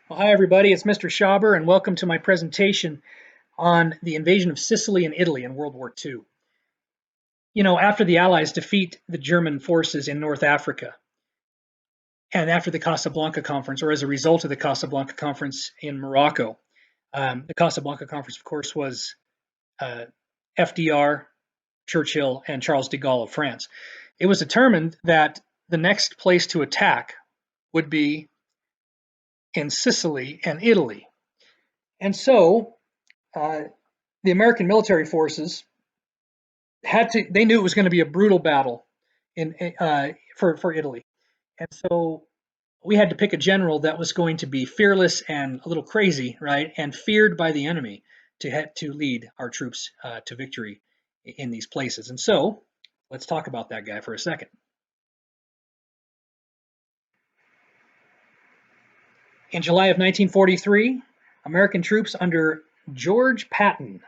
Well, hi, everybody. It's Mr. Schauber, and welcome to my presentation on the invasion of Sicily and Italy in World War II. After the Allies defeat the German forces in North Africa, and after the Casablanca Conference, or as a result of the Casablanca Conference in Morocco, the Casablanca Conference, of course, was uh, FDR, Churchill, and Charles de Gaulle of France. It was determined that the next place to attack would be in Sicily and Italy. And so uh, the American military forces they knew it was going to be a brutal battle for Italy, and so we had to pick a general that was going to be fearless and a little crazy, right, and feared by the enemy to lead our troops to victory in these places. And so let's talk about that guy for a second. In July of 1943, American troops under George Patton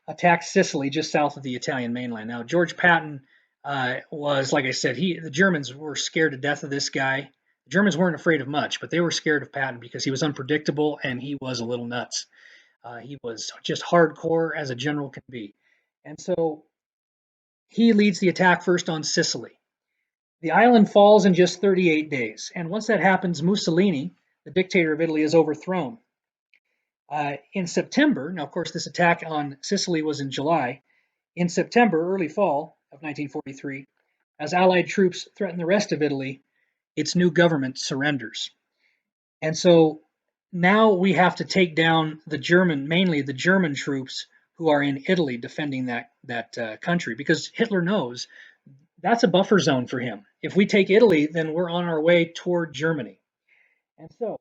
attacked Sicily just south of the Italian mainland. Now, George Patton was, like I said, the Germans were scared to death of this guy. The Germans weren't afraid of much, but they were scared of Patton because he was unpredictable and he was a little nuts. He was just hardcore as a general can be. And so he leads the attack first on Sicily. The island falls in just 38 days. And once that happens, Mussolini, the dictator of Italy, is overthrown. In September, now, of course, this attack on Sicily was in July. In September, early fall of 1943, as Allied troops threaten the rest of Italy, its new government surrenders. And so now we have to take down mainly the German troops who are in Italy defending that country, because Hitler knows that's a buffer zone for him. If we take Italy, then we're on our way toward Germany. And so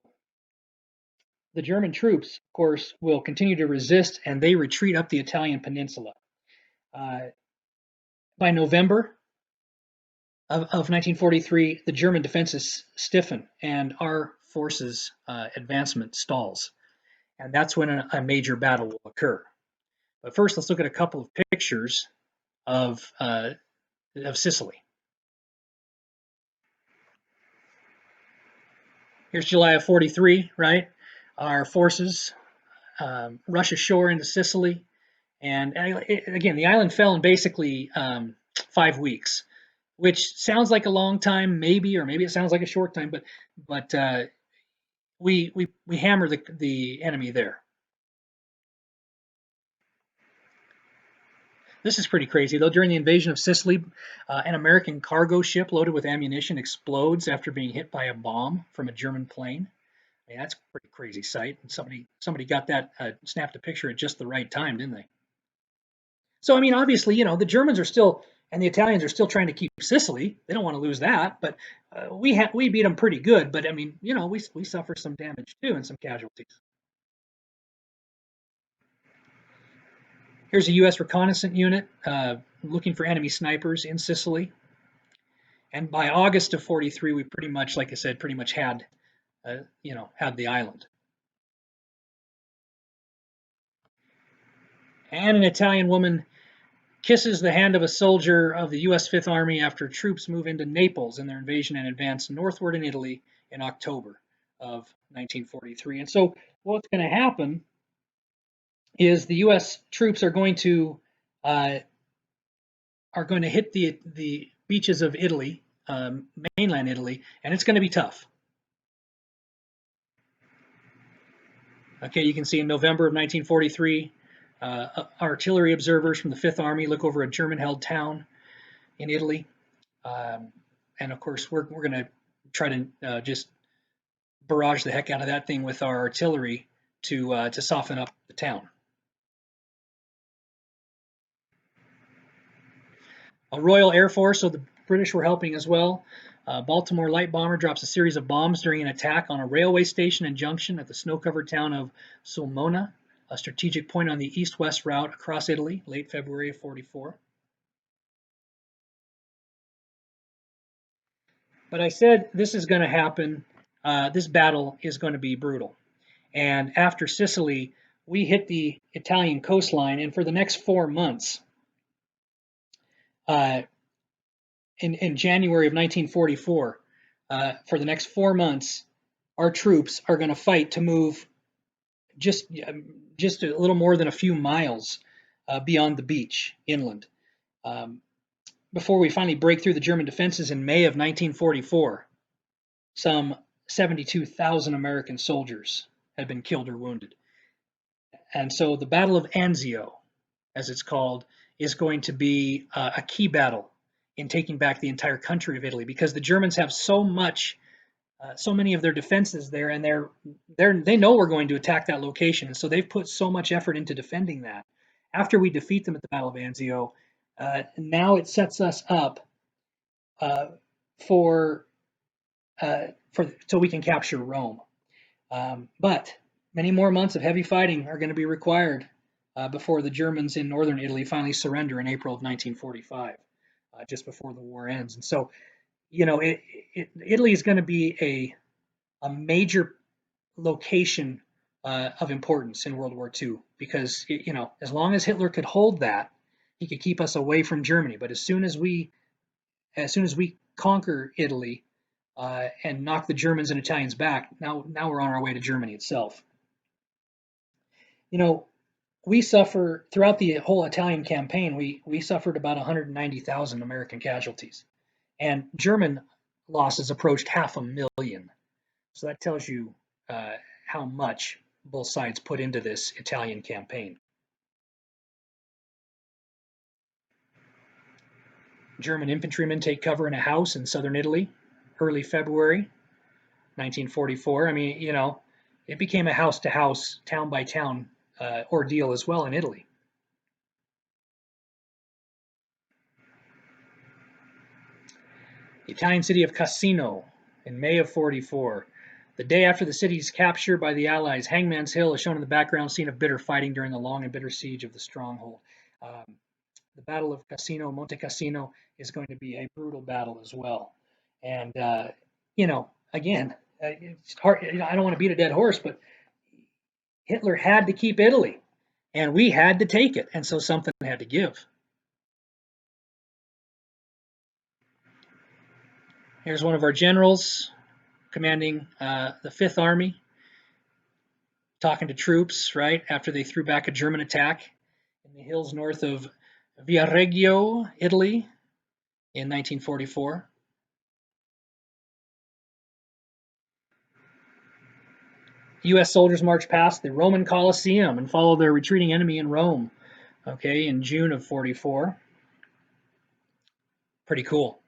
the German troops, of course, will continue to resist, and they retreat up the Italian peninsula. Uh, by November of 1943, the German defenses stiffen and our forces' advancement stalls. And that's when a major battle will occur. But first, let's look at a couple of pictures of Sicily. Here's July of 43, right? Our forces rush ashore into Sicily. And again, the island fell in basically 5 weeks, which sounds like a long time, maybe, or maybe it sounds like a short time, but we hammer the enemy there. This is pretty crazy, though. During the invasion of Sicily, an American cargo ship loaded with ammunition explodes after being hit by a bomb from a German plane. I mean, that's a pretty crazy sight. And somebody got that, snapped a picture at just the right time, didn't they? So, I mean, obviously, the Germans are still, and the Italians are still trying to keep Sicily. They don't want to lose that, but we beat them pretty good. But I mean, we suffer some damage too and some casualties. Here's a U.S. reconnaissance unit looking for enemy snipers in Sicily. And by August of 43, we pretty much, like I said, pretty much had the island. And an Italian woman kisses the hand of a soldier of the U.S. Fifth Army after troops move into Naples in their invasion and advance northward in Italy in October of 1943. And so what's going to happen is the U.S. troops uh, are going to hit the beaches of Italy, mainland Italy, and it's going to be tough. Okay, you can see in November of 1943, artillery observers from the Fifth Army look over a German-held town in Italy, and of course we're going to try to just barrage the heck out of that thing with our artillery to soften up the town. A Royal Air Force, so the British were helping as well. Baltimore light bomber drops a series of bombs during an attack on a railway station and junction at the snow-covered town of Sulmona, a strategic point on the east-west route across Italy, late February of 44. But I said this is going to happen. This battle is going to be brutal. And after Sicily, we hit the Italian coastline, and for the next 4 months, uh, in January of 1944, for the next 4 months, our troops are going to fight to move just a little more than a few miles beyond the beach inland um, before we finally break through the German defenses in May of 1944. Some 72,000 American soldiers had been killed or wounded. And so the Battle of Anzio, as it's called, is going to be a key battle in taking back the entire country of Italy because the Germans have so many of their defenses there, and they know we're going to attack that location, and so they've put so much effort into defending that. After we defeat them at the Battle of Anzio, now it sets us up uh, for so we can capture Rome. But many more months of heavy fighting are going to be required before the Germans in northern Italy finally surrender in April of 1945, just before the war ends. And so, Italy is going to be a major location of importance in World War II because, as long as Hitler could hold that, he could keep us away from Germany. But as soon as we conquer Italy, and knock the Germans and Italians back, now we're on our way to Germany itself. You know, we suffer throughout the whole Italian campaign. We suffered about 190,000 American casualties, and German losses approached 500,000. So that tells you how much both sides put into this Italian campaign. German infantrymen take cover in a house in southern Italy, early February 1944. I mean, it became a house to house, town by town ordeal as well in Italy. The Italian city of Cassino in May of 44. The day after the city's capture by the Allies, Hangman's Hill is shown in the background, scene of bitter fighting during the long and bitter siege of the stronghold. The Battle of Cassino, Monte Cassino, is going to be a brutal battle as well. And, again, it's hard. I don't want to beat a dead horse, but Hitler had to keep Italy, and we had to take it, and so something had to give. Here's one of our generals commanding the Fifth Army, talking to troops right after they threw back a German attack in the hills north of Viareggio, Italy, in 1944. U.S. soldiers marched past the Roman Colosseum and followed their retreating enemy in Rome, okay, in June of 44. Pretty cool.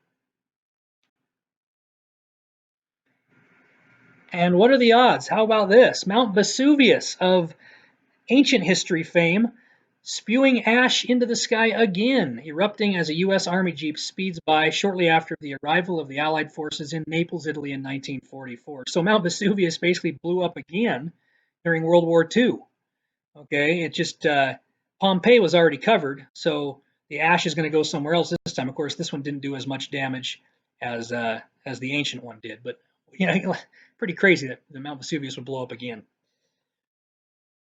And what are the odds? How about this? Mount Vesuvius of ancient history fame, spewing ash into the sky again, erupting as a U.S. Army Jeep speeds by shortly after the arrival of the Allied forces in Naples, Italy in 1944. So Mount Vesuvius basically blew up again during World War II. Okay, it just, Pompeii was already covered, so the ash is going to go somewhere else this time. Of course, this one didn't do as much damage as the ancient one did, but, pretty crazy that the Mount Vesuvius would blow up again.